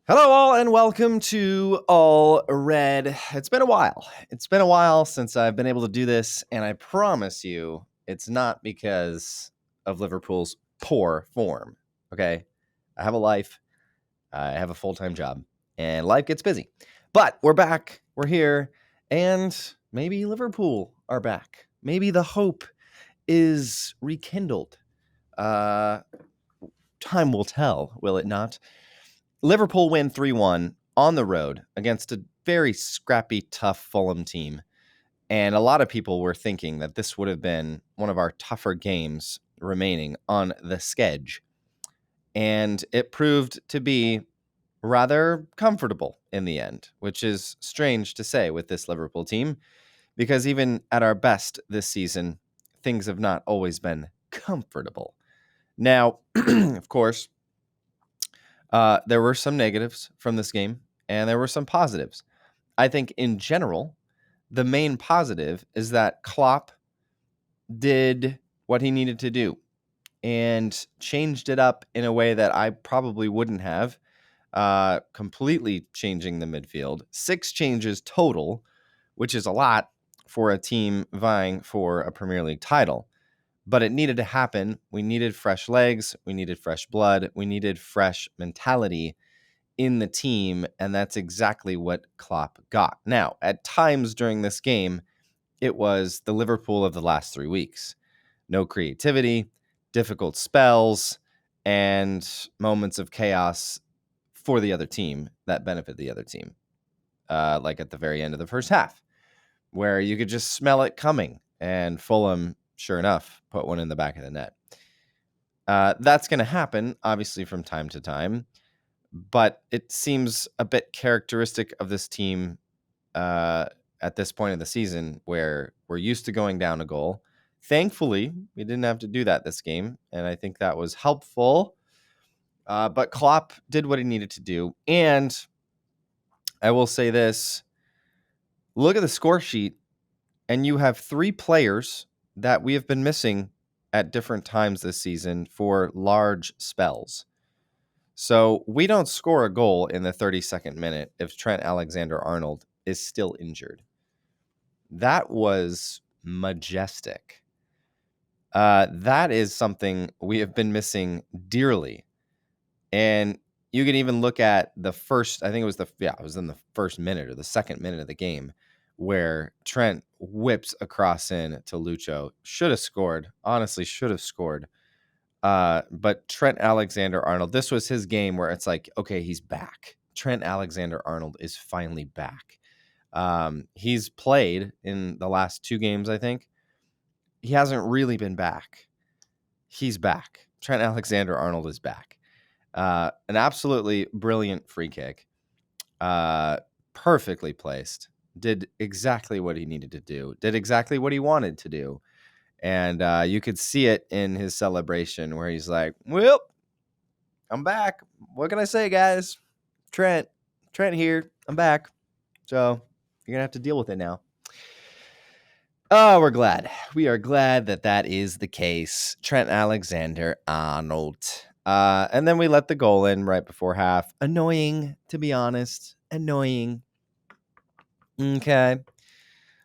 Hello, all, and welcome to All Red. It's been a while. It's been a while since I've been able to do this, and I promise you, it's not because of Liverpool's poor form. Okay? I have a life, I have a full time job, and life gets busy. But we're back, we're here, and maybe Liverpool are back. Maybe the hope is rekindled. Uh, Time will tell, will it not? Liverpool win 3-1 on the road against a very scrappy, tough Fulham team. And a lot of people were thinking that this would have been one of our tougher games remaining on the schedule. And it proved to be rather comfortable in the end, which is strange to say with this Liverpool team, because even at our best this season, things have not always been comfortable. Now, of course, there were some negatives from this game, and there were some positives. I think in general, the main positive is that Klopp did what he needed to do and changed it up in a way that I probably wouldn't have, completely changing the midfield. 6 changes total, which is a lot for a team vying for a Premier League title. But it needed to happen. We needed fresh legs. We needed fresh blood. We needed fresh mentality in the team, and that's exactly what Klopp got. Now, at times during this game, it was the Liverpool of the last 3 weeks. No creativity, difficult spells, and moments of chaos for the other team that benefit the other team. Like at the very end of the first half, where you could just smell it coming, and Fulham, sure enough, put one in the back of the net. That's going to happen, obviously, from time to time, but it seems a bit characteristic of this team at this point of the season, where we're used to going down a goal. Thankfully, we didn't have to do that this game, and I think that was helpful. But Klopp did what he needed to do, and I will say this. Look at the score sheet, and you have 3 players that we have been missing at different times this season for large spells. So we don't score a goal in the 32nd minute if Trent Alexander-Arnold is still injured. That was majestic. That is something we have been missing dearly. And you can even look at the first, I think it was in the first minute or the second minute of the game, where Trent whips a cross in to Lucho. Should have scored. Honestly, should have scored. But Trent Alexander-Arnold, this was his game where it's like, okay, he's back. Trent Alexander-Arnold is finally back. He's played in the last 2 games, I think. He hasn't really been back. He's back. Trent Alexander-Arnold is back. An absolutely brilliant free kick. Perfectly placed. Did exactly what he needed to do. Did exactly what he wanted to do. And you could see it in his celebration where he's like, well, I'm back. What can I say, guys? Trent here. I'm back. So you're going to have to deal with it now. Oh, we're glad. We are glad that is the case. Trent Alexander-Arnold. And then we let the goal in right before half. Annoying, to be honest. Annoying. Okay.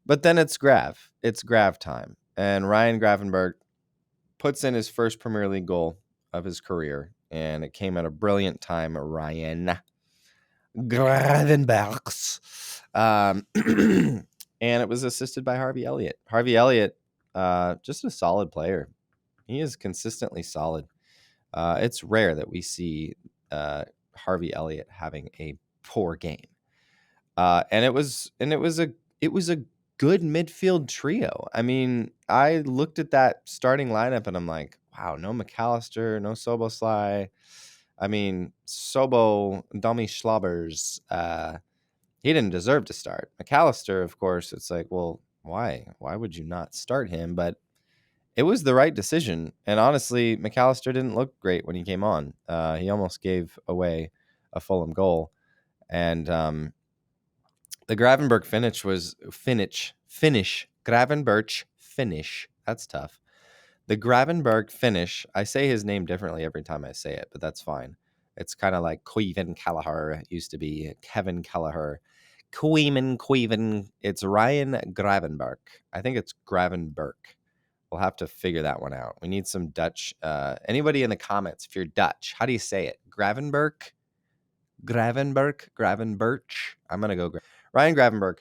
But then it's Grav. It's Grav time. And Ryan Gravenberch puts in his first Premier League goal of his career. And it came at a brilliant time. Ryan Gravenberch. And it was assisted by Harvey Elliott. Harvey Elliott, just a solid player. He is consistently solid. It's rare that we see Harvey Elliott having a poor game. And it was a good midfield trio. I mean, I looked at that starting lineup and I'm like, wow, no McAllister, no Soboslai. I mean, Sobo, Dummy Schlobbers, he didn't deserve to start. McAllister, of course, it's like, well, why? Why would you not start him? But it was the right decision. And honestly, McAllister didn't look great when he came on. He almost gave away a Fulham goal. And the Gravenberch Gravenberch finish. That's tough. The Gravenberch finish, I say his name differently every time I say it, but that's fine. It's kind of like Queven Kelleher used to be, Kevin Kelleher. Queven. It's Ryan Gravenberch. I think it's Gravenberch. We'll have to figure that one out. We need some Dutch. Anybody in the comments, if you're Dutch, how do you say it? Gravenberch? Gravenberch. I'm going to go Ryan Gravenberch.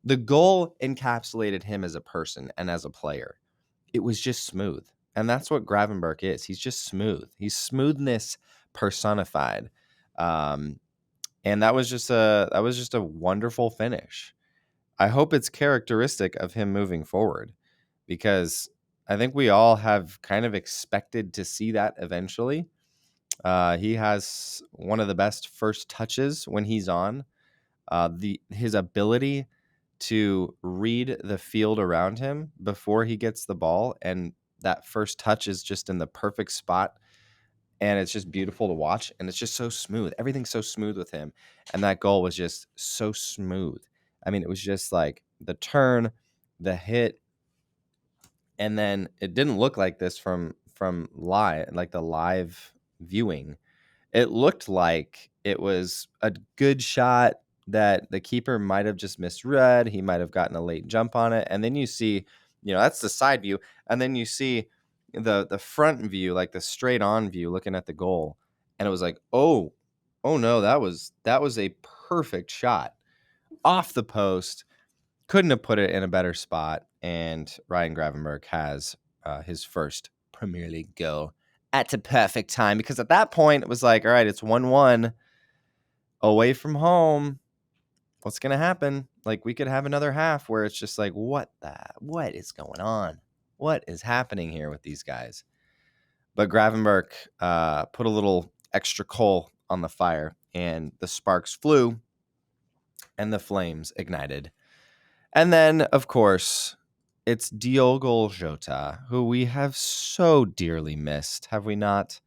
The goal encapsulated him as a person and as a player. It was just smooth. And that's what Gravenberch is. He's just smooth. He's smoothness personified. And that was just a wonderful finish. I hope it's characteristic of him moving forward, because I think we all have kind of expected to see that eventually. He has one of the best first touches when he's on. His ability to read the field around him before he gets the ball, and that first touch is just in the perfect spot, and it's just beautiful to watch, and it's just so smooth. Everything's so smooth with him, and that goal was just so smooth. I mean, it was just like the turn, the hit, and then it didn't look like this from live, like the live viewing. It looked like it was a good shot that the keeper might have just misread. He might have gotten a late jump on it. And then you see, that's the side view. And then you see the front view, like the straight on view looking at the goal. And it was like, oh no, that was a perfect shot off the post. Couldn't have put it in a better spot. And Ryan Gravenberch has his first Premier League goal at the perfect time, because at that point it was like, all right, it's 1-1 away from home. What's going to happen? Like, we could have another half where it's just like, what is going on? What is happening here with these guys? But Gravenberch put a little extra coal on the fire, and the sparks flew and the flames ignited. And then, of course, it's Diogo Jota, who we have so dearly missed, have we not?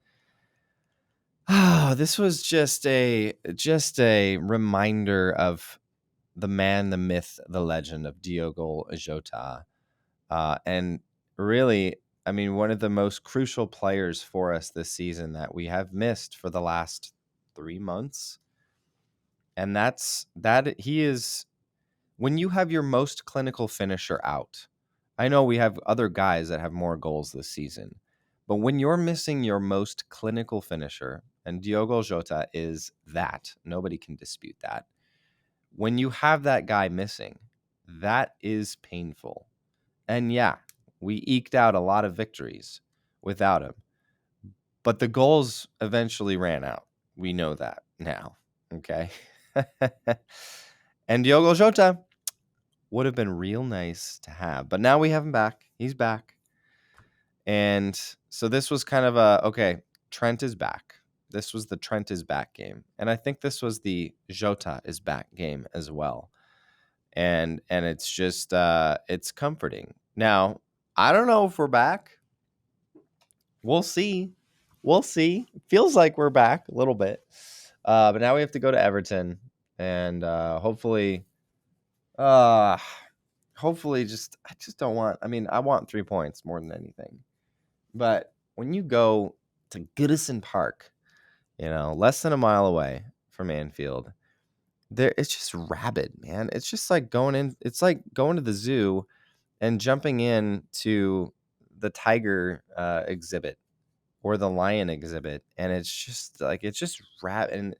This was just a reminder of the man, the myth, the legend of Diogo Jota. And really, I mean, one of the most crucial players for us this season that we have missed for the last 3 months. And that he is, when you have your most clinical finisher out. I know we have other guys that have more goals this season, but when you're missing your most clinical finisher, and Diogo Jota is that, nobody can dispute that. When you have that guy missing, that is painful. And yeah, we eked out a lot of victories without him, but the goals eventually ran out. We know that now, okay? And Diogo Jota would have been real nice to have, but now we have him back. He's back. And so this was kind of okay, Trent is back. This was the Trent is back game. And I think this was the Jota is back game as well. And it's just, it's comforting. Now, I don't know if we're back. We'll see. It feels like we're back a little bit. But now we have to go to Everton, and hopefully I just don't want, I want 3 points more than anything. But when you go to Goodison Park, less than a mile away from Anfield, it's just rabid, man. It's just like it's like going to the zoo and jumping in to the tiger exhibit or the lion exhibit. And it's just rabid. And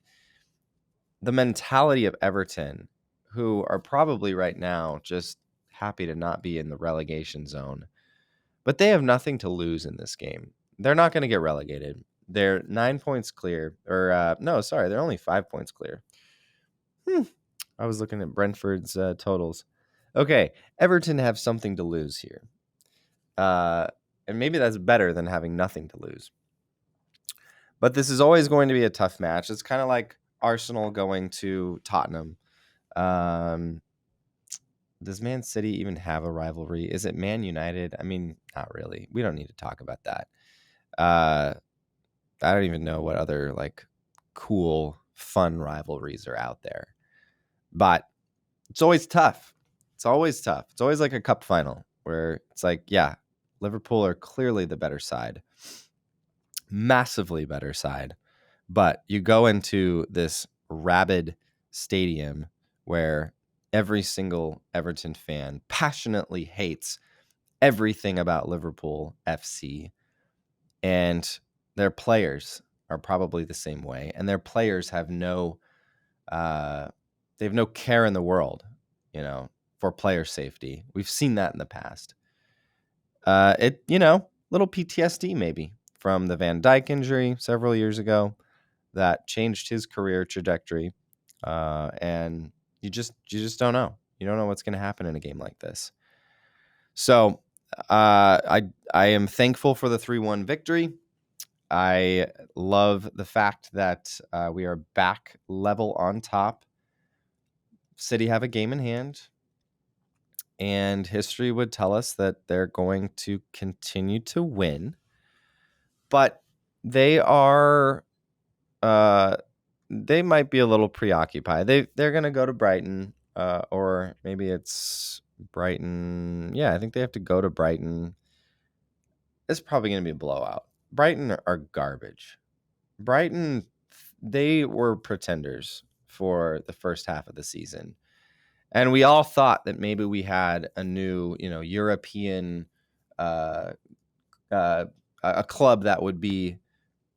the mentality of Everton, who are probably right now just happy to not be in the relegation zone, but they have nothing to lose in this game. They're not going to get relegated. They're 9 points clear, or no, sorry, they're only 5 points clear. I was looking at Brentford's totals. Okay, Everton have something to lose here. And maybe that's better than having nothing to lose. But this is always going to be a tough match. It's kind of like Arsenal going to Tottenham. Does Man City even have a rivalry? Is it Man United? I mean, not really. We don't need to talk about that. I don't even know what other like cool, fun rivalries are out there. But it's always tough. It's always like a cup final where it's like, yeah, Liverpool are clearly the better side. Massively better side. But you go into this rabid stadium where every single Everton fan passionately hates everything about Liverpool FC, and their players are probably the same way, and their players have they have no care in the world, for player safety. We've seen that in the past. Little PTSD maybe from the Van Dijk injury several years ago that changed his career trajectory, and you just don't know. You don't know what's going to happen in a game like this. So I am thankful for the 3-1 victory. I love the fact that we are back level on top. City have a game in hand, and history would tell us that they're going to continue to win. But they are, they might be a little preoccupied. They're going to go to Brighton, or maybe it's Brighton. Yeah, I think they have to go to Brighton. It's probably going to be a blowout. Brighton are garbage. Brighton, they were pretenders for the first half of the season. And we all thought that maybe we had a new, European, a club that would be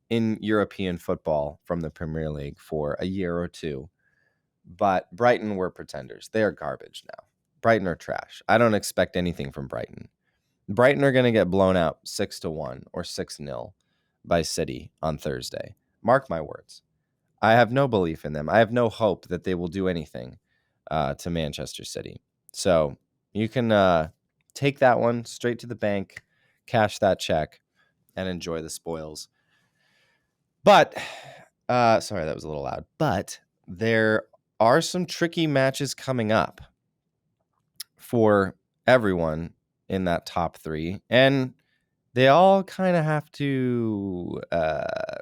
in European football from the Premier League for a year or two. But Brighton were pretenders. They are garbage now. Brighton are trash. I don't expect anything from Brighton. Brighton are going to get blown out 6-1 or 6-0 by City on Thursday. Mark my words. I have no belief in them. I have no hope that they will do anything to Manchester City. So you can take that one straight to the bank, cash that check, and enjoy the spoils. But, sorry, that was a little loud. But there are some tricky matches coming up for everyone in that top three. And they all kind of have to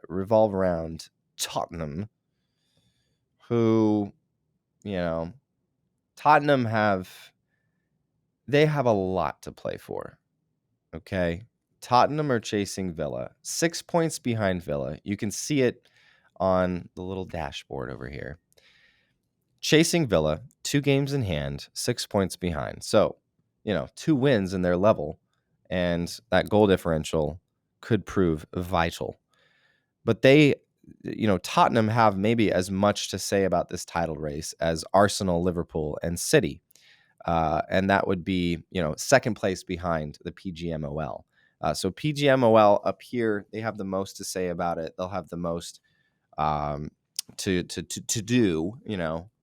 revolve around Tottenham, who, Tottenham have a lot to play for. Okay. Tottenham are chasing Villa, 6 points behind Villa. You can see it on the little dashboard over here. Chasing Villa, 2 games in hand, 6 points behind. So, 2 wins in their level, and that goal differential could prove vital. But Tottenham have maybe as much to say about this title race as Arsenal, Liverpool, and City. And that would be, second place behind the PGMOL. So PGMOL up here, they have the most to say about it. They'll have the most to do,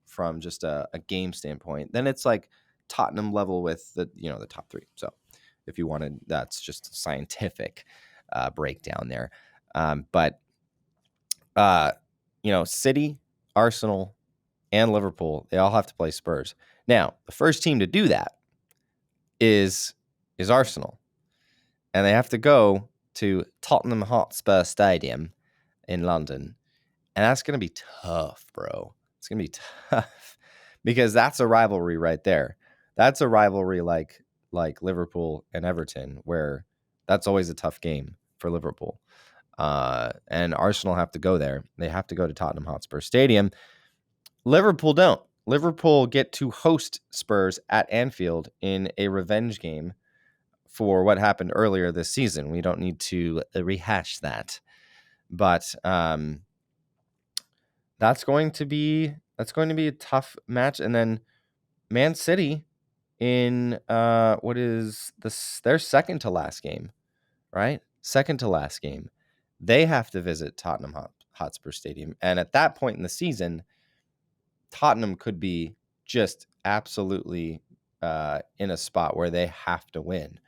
from just a game standpoint. Then it's like Tottenham level with the top 3. So if you wanted, that's just a scientific breakdown there. But City, Arsenal, and Liverpool, they all have to play Spurs. Now, the first team to do that is Arsenal. And they have to go to Tottenham Hotspur Stadium in London. And that's going to be tough, bro. It's going to be tough because that's a rivalry right there. That's a rivalry like Liverpool and Everton, where that's always a tough game for Liverpool. And Arsenal have to go there. They have to go to Tottenham Hotspur Stadium. Liverpool don't. Liverpool get to host Spurs at Anfield in a revenge game for what happened earlier this season. We don't need to rehash that. But that's going to be a tough match. And then Man City in what is their second to last game, right? Second to last game. They have to visit Tottenham Hotspur Stadium. And at that point in the season, Tottenham could be just absolutely in a spot where they have to win.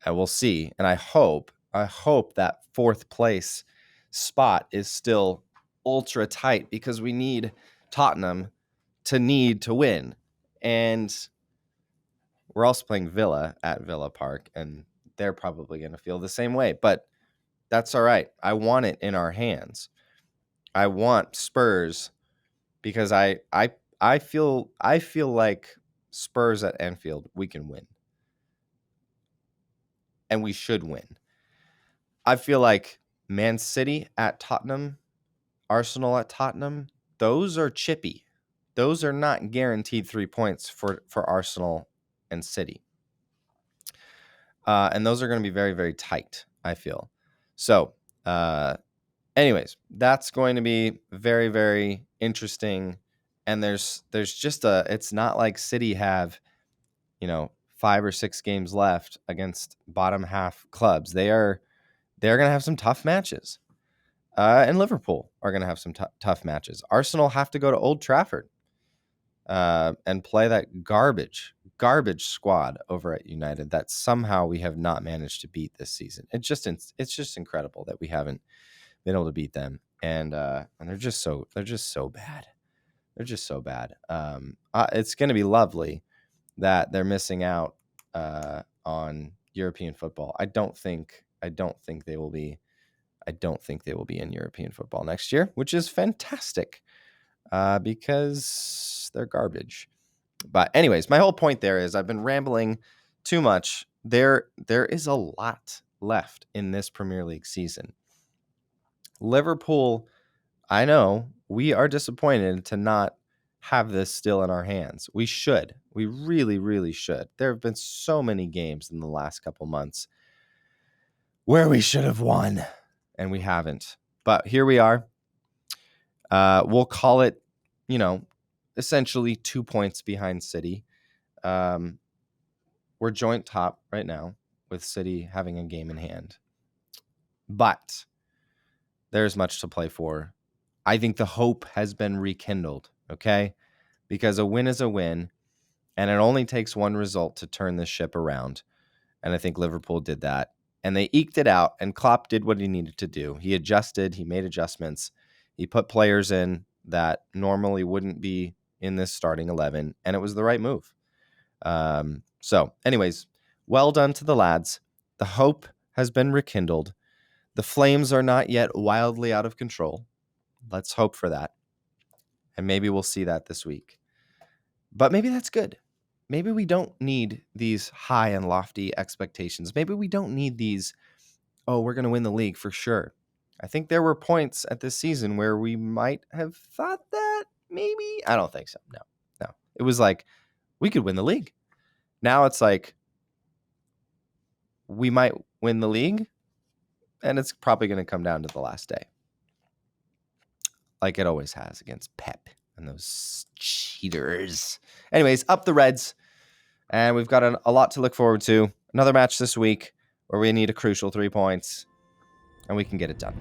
And we'll see. And I hope that 4th place spot is still ultra tight because we need Tottenham to win. And we're also playing Villa at Villa Park, and they're probably going to feel the same way. But that's all right. I want it in our hands. I want Spurs because I feel like Spurs at Anfield, we can win. And we should win. I feel like Man City at Tottenham, Arsenal at Tottenham, those are chippy. Those are not guaranteed 3 points for Arsenal and City. And those are going to be very, very tight, I feel. So, anyways, that's going to be very, very interesting. And there's just it's not like City have, 5 or 6 games left against bottom half clubs. They're going to have some tough matches. And Liverpool are going to have some tough matches. Arsenal have to go to Old Trafford and play that garbage squad over at United that somehow we have not managed to beat this season. It's just incredible that we haven't been able to beat them, and they're just so bad. They're just so bad. It's going to be lovely that they're missing out on European football. I don't think they will be. I don't think they will be in European football next year, which is fantastic because they're garbage. But anyways, my whole point there is I've been rambling too much. There is a lot left in this Premier League season. Liverpool, I know we are disappointed to not have this still in our hands. We should. We really, really should. There have been so many games in the last couple months where we should have won, and we haven't. But here we are. We'll call it, essentially 2 points behind City. We're joint top right now with City having a game in hand. But there's much to play for. I think the hope has been rekindled, okay? Because a win is a win, and it only takes one result to turn this ship around. And I think Liverpool did that. And they eked it out, and Klopp did what he needed to do. He adjusted, he made adjustments. He put players in that normally wouldn't be in this starting 11, and it was the right move. So anyways, well done to the lads. The hope has been rekindled. The flames are not yet wildly out of control. Let's hope for that. And maybe we'll see that this week. But maybe that's good. Maybe we don't need these high and lofty expectations. Maybe we don't need these, we're going to win the league for sure. I think there were points at this season where we might have thought that maybe. I don't think so. No. It was like, we could win the league. Now it's like, we might win the league, and it's probably going to come down to the last day. Like it always has against Pep and those cheaters. Anyways, up the Reds. And we've got a lot to look forward to. Another match this week where we need a crucial 3 points, and we can get it done.